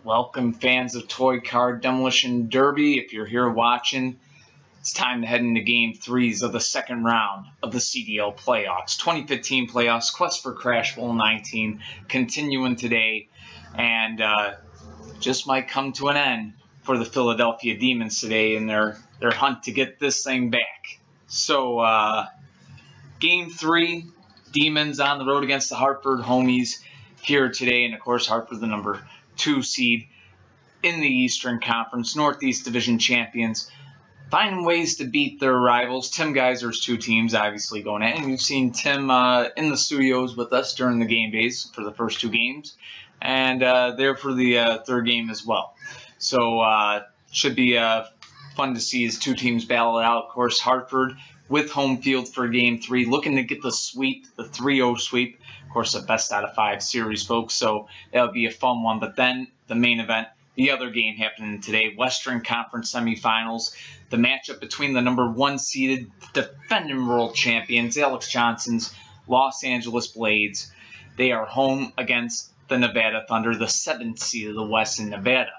Welcome, fans of Toy Card Demolition Derby. If you're here watching, it's time to head into Game 3s of the second round of the CDL playoffs. 2015 playoffs, quest for Crash Bowl 19, continuing today, and just might come to an end for the Philadelphia Demons today in their hunt to get this thing back. So, Game 3, Demons on the road against the Hartford Homies here today, and of course, Hartford, the number 2 seed in the Eastern Conference, Northeast Division champions, finding ways to beat their rivals. Tim Geiser's two teams obviously going at it, and you've seen Tim in the studios with us during the game days for the first two games, and there for the third game as well. So should be fun to see his two teams battle it out. Of course, Hartford with home field for Game 3, looking to get the sweep, the 3-0 sweep. Of course, a best out of 5 series, folks, so that'll be a fun one. But then the main event, the other game happening today, Western Conference semifinals, the matchup between the number 1 seeded defending world champions, Alex Johnson's Los Angeles Blades. They are home against the Nevada Thunder, the 7th seed of the West in Nevada,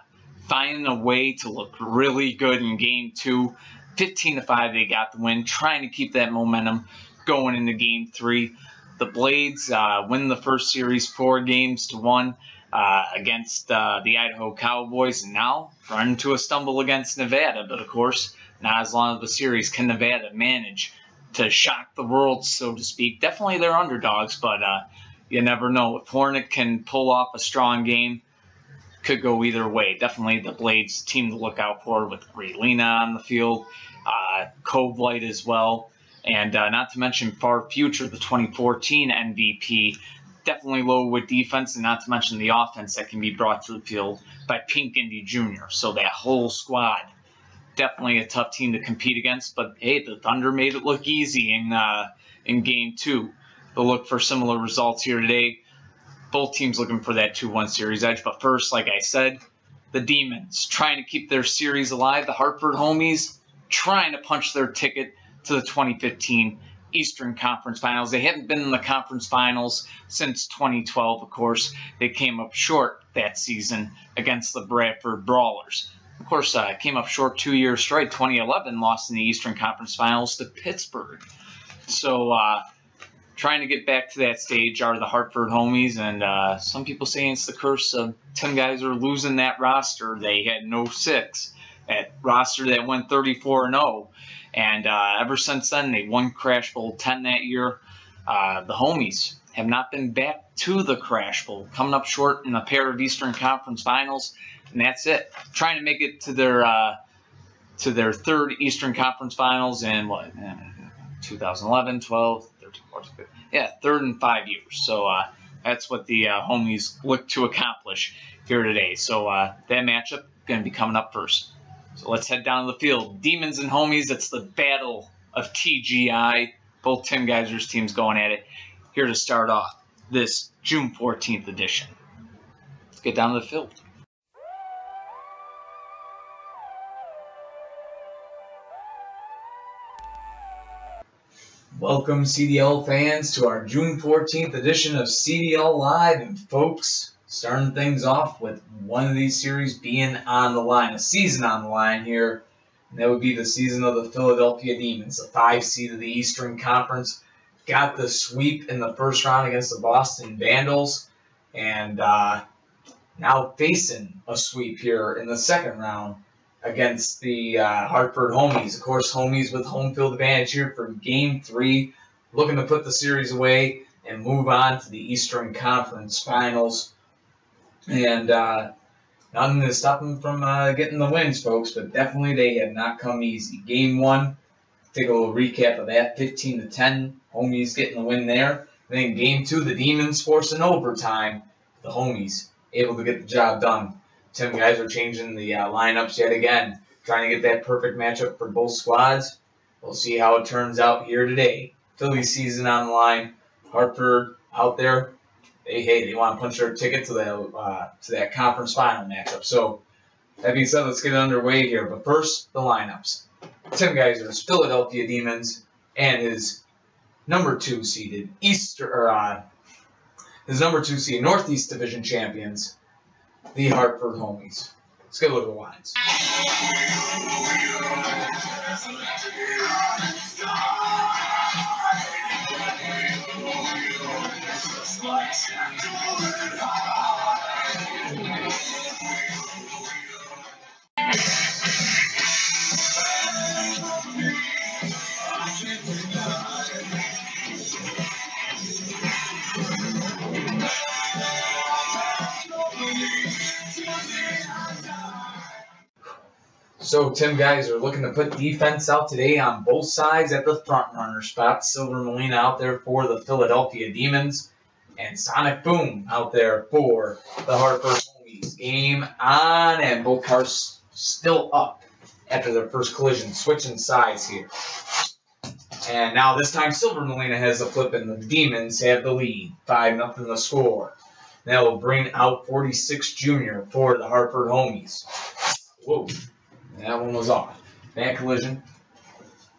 finding a way to look really good in Game 2. 15-5, they got the win, trying to keep that momentum going into Game 3. The Blades win the first series 4-1 against the Idaho Cowboys, and now run into a stumble against Nevada. But of course, not as long as the series can Nevada manage to shock the world, so to speak. Definitely they're underdogs, but you never know. If Hornet can pull off a strong game, could go either way. Definitely the Blades team to look out for with Raylina on the field, Cove Light as well. And not to mention Far Future, the 2014 MVP, definitely low with defense, and not to mention the offense that can be brought to the field by Pink Indy Jr. So that whole squad, definitely a tough team to compete against. But hey, the Thunder made it look easy in Game 2. They'll look for similar results here today. Both teams looking for that 2-1 series edge. But first, like I said, the Demons trying to keep their series alive. The Hartford Homies trying to punch their ticket to the 2015 Eastern Conference Finals. They haven't been in the conference finals since 2012, of course. They came up short that season against the Bradford Brawlers. Of course, came up short 2 years straight. 2011 lost in the Eastern Conference Finals to Pittsburgh. So trying to get back to that stage are the Hartford Homies, and some people saying it's the curse of Tim Geiser losing that roster. They had no 6, that roster that went 34-0. And ever since then, they won Crash Bowl 10 that year. The Homies have not been back to the Crash Bowl, coming up short in a pair of Eastern Conference Finals, and that's it. Trying to make it to their third Eastern Conference Finals in, 2011, 12, 13, 14, 15. Yeah, third in 5 years. So that's what the Homies look to accomplish here today. So that matchup going to be coming up first. So let's head down to the field. Demons and Homies, it's the battle of TGI. Both Tim Geiser's teams going at it. Here to start off this June 14th edition. Let's get down to the field. Welcome, CDL fans, to our June 14th edition of CDL Live. And folks, starting things off with one of these series being on the line, a season on the line here, and that would be the season of the Philadelphia Demons, the 5 seed of the Eastern Conference. Got the sweep in the first round against the Boston Vandals, and now facing a sweep here in the second round against the Hartford Homies. Of course, Homies with home field advantage here for Game 3, looking to put the series away and move on to the Eastern Conference Finals. And nothing to stop them from getting the wins, folks, but definitely they have not come easy. Game 1, take a little recap of that, 15-10, Homies getting the win there. Then Game 2, the Demons forcing overtime, the Homies able to get the job done. Tim Geiser changing the lineups yet again, trying to get that perfect matchup for both squads. We'll see how it turns out here today. Philly season on the line, Hartford out there. They want to punch their ticket to that conference final matchup. So, that being said, let's get underway here. But first, the lineups. Tim Geiser's Philadelphia Demons and his number 2 seeded Northeast Division champions, the Hartford Homies. Let's get a look at the lines. So, Tim, guys, are looking to put defense out today on both sides at the front runner spot. Silver Molina out there for the Philadelphia Demons, and Sonic Boom out there for the Hartford Homies. Game on, and both cars still up after their first collision, switching sides here. And now this time Silver Molina has a flip, and the Demons have the lead, 5-0 the score. That will bring out 46 Jr. for the Hartford Homies. Whoa. That one was off. Bad collision.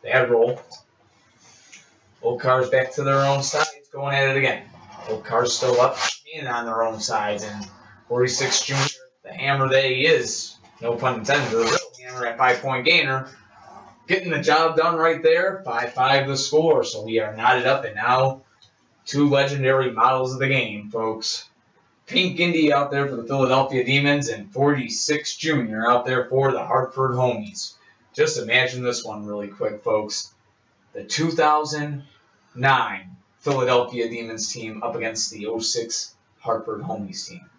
Bad roll. Both cars back to their own sides, going at it again. Both cars still up and on their own sides. And 46 Jr., the hammer that he is, no pun intended, the real hammer at 5-point gainer, getting the job done right there. 5-5 the score. So we are knotted up, and now two legendary models of the game, folks. Pink Indy out there for the Philadelphia Demons, and 46 Jr. out there for the Hartford Homies. Just imagine this one really quick, folks. The 2009 Philadelphia Demons team up against the 06 Hartford Homies team.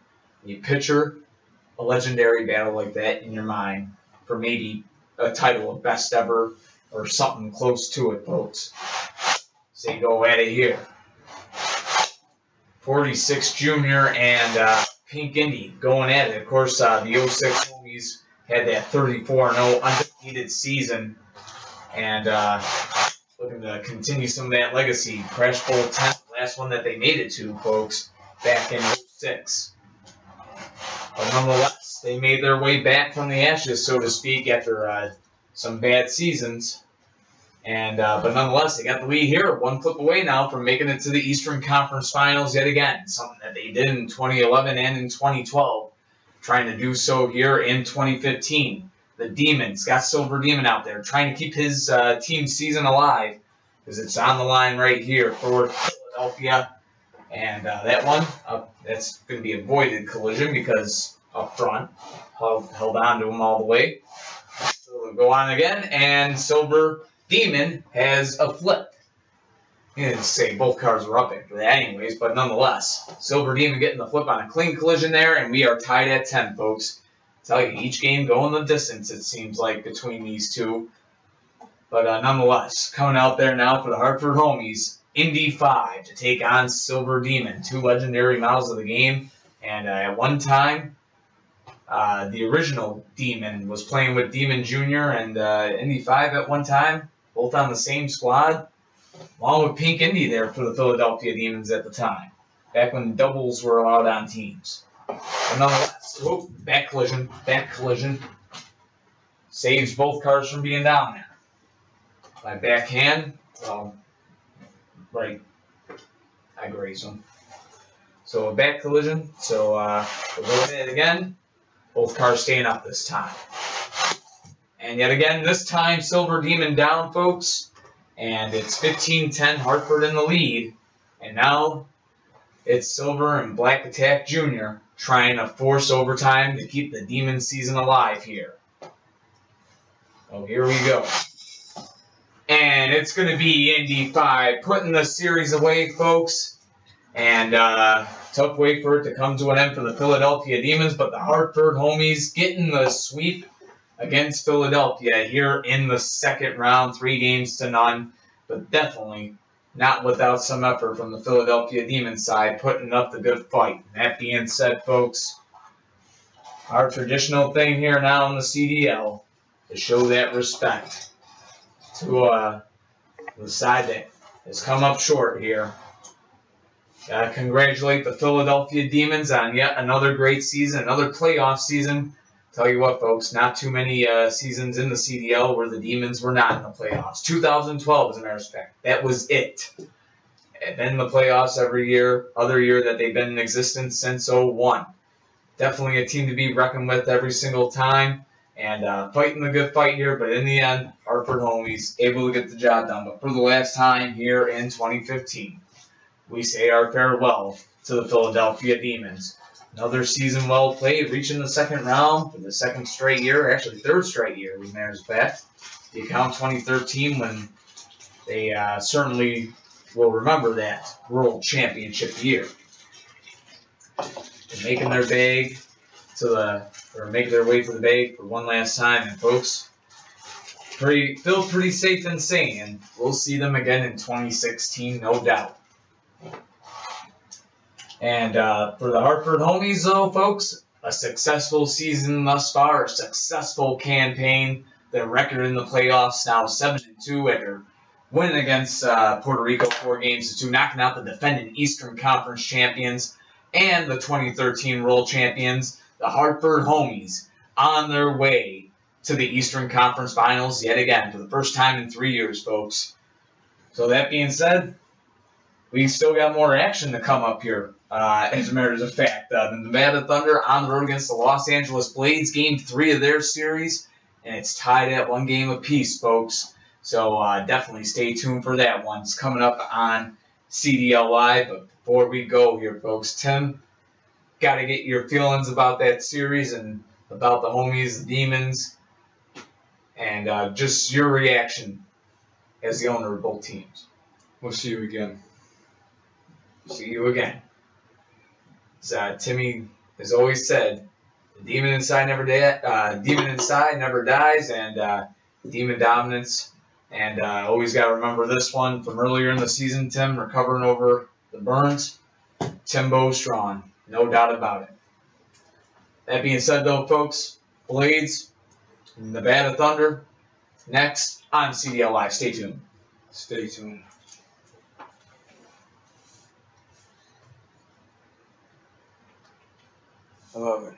You picture a legendary battle like that in your mind for maybe a title of best ever or something close to it, folks. So you go at it here. 46 Jr. and Pink Indy going at it. Of course, the 06 Homies had that 34-0 undefeated season, and looking to continue some of that legacy. Crash Bowl XX, last one that they made it to, folks, back in 06. But nonetheless, they made their way back from the ashes, so to speak, after some bad seasons. And but nonetheless, they got the lead here, one flip away now from making it to the Eastern Conference Finals yet again, something that they did in 2011 and in 2012, trying to do so here in 2015. The Demons got Silver Demon out there, trying to keep his team season alive, because it's on the line right here for Philadelphia. And that one, that's going to be a voided collision because up front, held on to him all the way. So we'll go on again, and Silver Demon has a flip. You didn't say both cars were up after that anyways, but nonetheless, Silver Demon getting the flip on a clean collision there, and we are tied at 10, folks. I tell you, each game going the distance, it seems like, between these two. But nonetheless, coming out there now for the Hartford Homies, Indy 5 to take on Silver Demon, two legendary models of the game. And at one time, the original Demon was playing with Demon Jr. and Indy 5 at one time, both on the same squad, along with Pink Indy there for the Philadelphia Demons at the time, back when doubles were allowed on teams. And nonetheless, whoop, back collision, saves both cars from being down there. My backhand, well, right, I graze them. So a back collision, so we'll go at it again. Both cars staying up this time. And yet again, this time, Silver Demon down, folks. And it's 15-10, Hartford in the lead. And now it's Silver and Black Attack Jr. trying to force overtime to keep the Demon season alive here. Oh, here we go. And it's going to be Indy 5 putting the series away, folks. And tough way for it to come to an end for the Philadelphia Demons, but the Hartford Homies getting the sweep against Philadelphia here in the second round, 3-0, but definitely not without some effort from the Philadelphia Demons side, putting up the good fight. That being said, folks, our traditional thing here now in the CDL to show that respect to the side that has come up short here. Gotta congratulate the Philadelphia Demons on yet another great season, another playoff season. Tell you what, folks, not too many seasons in the CDL where the Demons were not in the playoffs. 2012, as a matter of fact, that was it. Been in the playoffs every year, other year that they've been in existence since 01. Definitely a team to be reckoned with every single time. And fighting the good fight here, but in the end, Hartford Homies able to get the job done. But for the last time here in 2015, we say our farewell to the Philadelphia Demons. Another season well played, reaching the second round for the second straight year, actually third straight year, as a matter of fact. You count 2013 when they certainly will remember that World Championship year. They're making their bag make their way to the bag for one last time, and folks, feel pretty safe in saying we'll see them again in 2016, no doubt. And for the Hartford Homies, though, folks, a successful season thus far, a successful campaign. Their record in the playoffs now 7-2 after winning against Puerto Rico 4-2, knocking out the defending Eastern Conference champions and the 2013 World Champions, the Hartford Homies, on their way to the Eastern Conference Finals yet again for the first time in 3 years, folks. So that being said, we still got more action to come up here. As a matter of fact, the Nevada Thunder on the road against the Los Angeles Blades, Game 3 of their series, and it's tied at 1 game apiece, folks. So definitely stay tuned for that one. It's coming up on CDL Live. But before we go here, folks, Tim, got to get your feelings about that series and about the Homies, the Demons, and just your reaction as the owner of both teams. We'll see you again. See you again. As Timmy has always said, the demon inside never dies, and demon dominance. And always got to remember this one from earlier in the season, Tim, recovering over the burns. Timbo Strong, no doubt about it. That being said, though, folks, Blades, Nevada Thunder, next on CDL Live. Stay tuned. Stay tuned. I love it.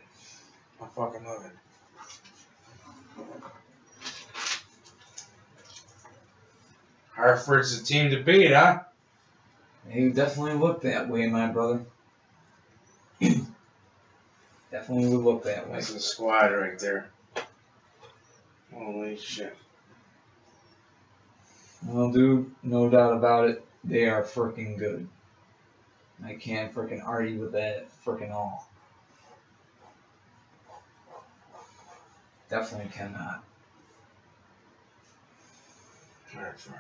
I fucking love it. Hartford's the team to beat, huh? You definitely look that way, my brother. Definitely would look that way. That's the squad right there. Holy shit. Well, dude, no doubt about it. They are freaking good. I can't freaking argue with that freaking all. Definitely cannot. Hartford.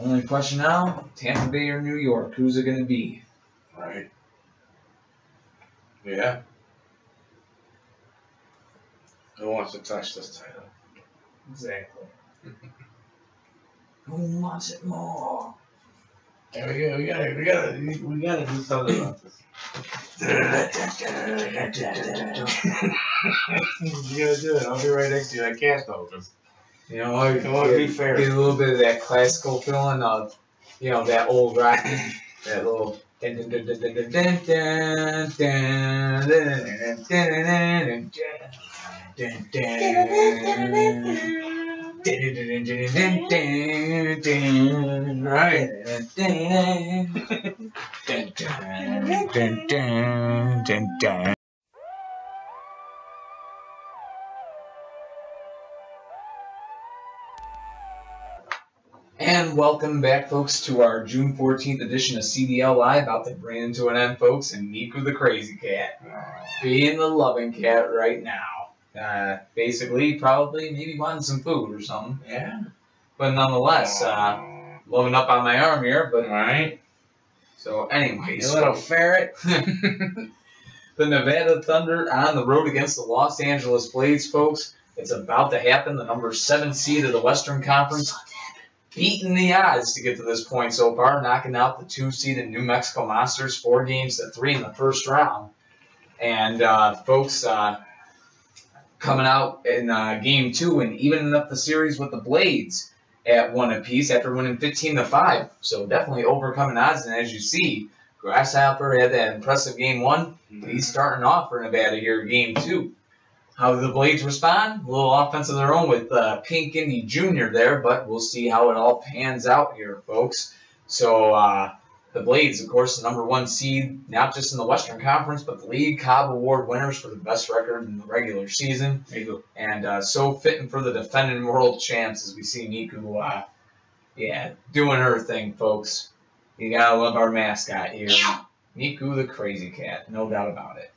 Only question now, Tampa Bay or New York? Who's it going to be? Right. Yeah. Who wants to touch this title? Exactly. Who wants it more? Yeah, we gotta do something about this. You gotta do it. I'll be right next to you. I can't though. You know, I want to be fair. Get a little bit of that classical feeling of, you know, that old rock, that little. Right. And welcome back, folks, to our June 14th edition of CDL Live. About to bring it to an end, folks, and Nico the Crazy Cat. Being the loving cat right now. Basically, probably, maybe wanting some food or something. Yeah. But nonetheless, loving up on my arm here. But right. So, anyways. You little ferret. The Nevada Thunder on the road against the Los Angeles Blades, folks. It's about to happen. The number 7 seed of the Western Conference. Beating the odds to get to this point so far, knocking out the 2 seed in New Mexico Monsters, 4-3 in the first round. And, folks, coming out in Game 2 and evening up the series with the Blades at 1 apiece after winning 15-5. So definitely overcoming odds. And as you see, Grasshopper had that impressive Game 1. He's starting off for Nevada here Game 2. How do the Blades respond? A little offense of their own with Pink Indy Jr. there, but we'll see how it all pans out here, folks. So The Blades, of course, the #1 seed, not just in the Western Conference, but the League Cobb Award winners for the best record in the regular season. There you go. And so fitting for the defending world champs as we see Miku, doing her thing, folks. You gotta love our mascot here. Miku the crazy cat, no doubt about it.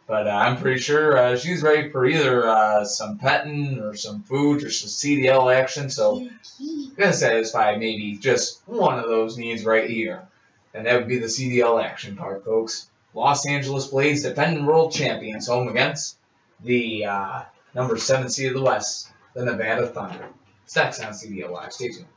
But I'm pretty sure she's ready for either some petting or some food or some CDL action, so I'm going to satisfy maybe just one of those needs right here. And that would be the CDL action part, folks. Los Angeles Blades, defending world champions, home against the #7 seed of the West, the Nevada Thunder. It's next on CDL Live. Stay tuned.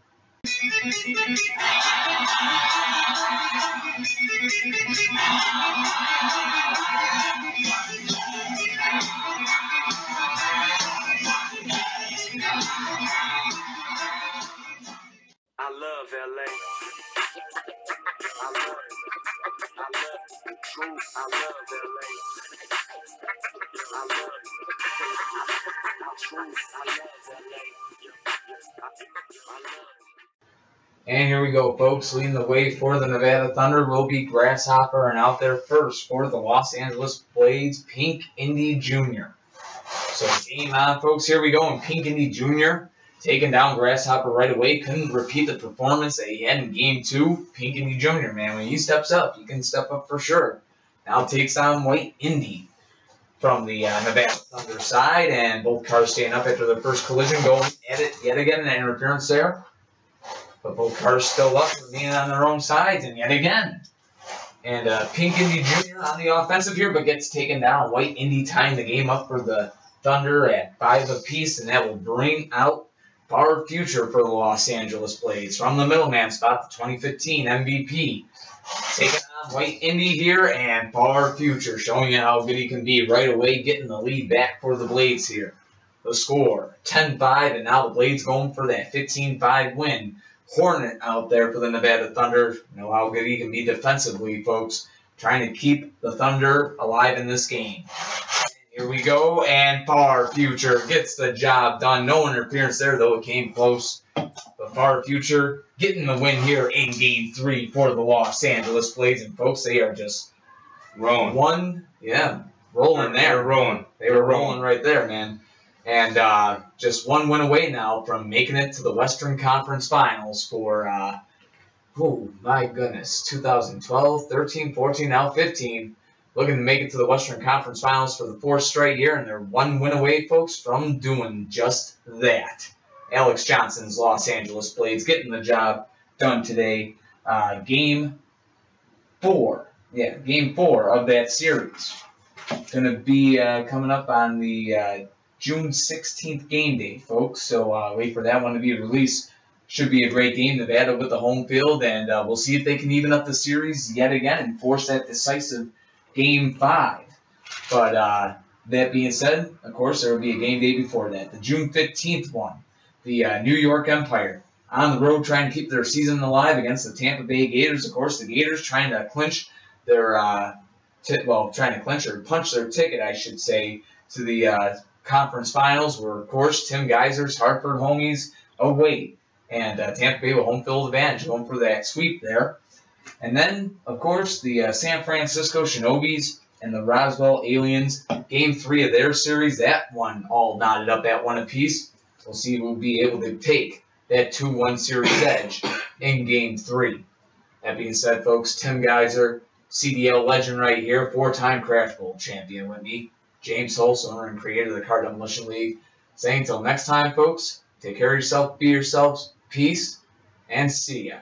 I love LA. I love the truth. I love LA. I love the truth. I love LA. I love. And here we go, folks. Leading the way for the Nevada Thunder will be Grasshopper, and out there first for the Los Angeles Blades, Pink Indy Jr. So game on, folks. Here we go, and Pink Indy Jr. taking down Grasshopper right away. Couldn't repeat the performance that he had in Game 2. Pink Indy Jr., man, when he steps up, he can step up for sure. Now takes on White Indy from the Nevada Thunder side, and both cars staying up after their first collision, going at it yet again, an interference there. But both cars still up, remaining on their own sides, and yet again. And Pink Indy Jr. on the offensive here, but gets taken down. White Indy tying the game up for the Thunder at 5 apiece, and that will bring out far future for the Los Angeles Blades. From the middleman spot, the 2015 MVP. Taking on White Indy here, and far future, showing you how good he can be right away, getting the lead back for the Blades here. The score, 10-5, and now the Blades going for that 15-5 win. Hornet out there for the Nevada Thunder. You know how good he can be defensively, folks. Trying to keep the Thunder alive in this game. Here we go, and Far Future gets the job done. No interference there, though it came close. But Far Future getting the win here in Game 3 for the Los Angeles Blades. And, folks, they are just Rolling. rolling there. They're rolling. They were rolling right there, man. And just one win away now from making it to the Western Conference Finals for, oh my goodness, 2012, 13, 14, now 15. Looking to make it to the Western Conference Finals for the 4th straight year, and they're one win away, folks, from doing just that. Alex Johnson's Los Angeles Blades getting the job done today. Game 4. Yeah, Game 4 of that series. Going to be coming up on the June 16th game day, folks. So wait for that one to be released. Should be a great game. Nevada with the home field, and we'll see if they can even up the series yet again and force that decisive Game 5. But that being said, of course, there will be a game day before that. The June 15th one, the New York Empire on the road trying to keep their season alive against the Tampa Bay Gators. Of course, the Gators trying to clinch their, trying to clinch or punch their ticket, I should say, to the conference finals, where, of course, Tim Geiser's Hartford Homies away. And Tampa Bay with home field advantage, going for that sweep there. And then, of course, the San Francisco Shinobis and the Roswell Aliens, Game 3 of their series. That one all knotted up at 1 apiece. We'll see who will be able to take that 2-1 series edge in Game 3. That being said, folks, Tim Geiser, CDL legend right here, 4-time Crash Bowl champion with me. James Holtz, owner and creator of the Car Demolition League. Saying until next time, folks, take care of yourself, be yourselves, peace, and see ya.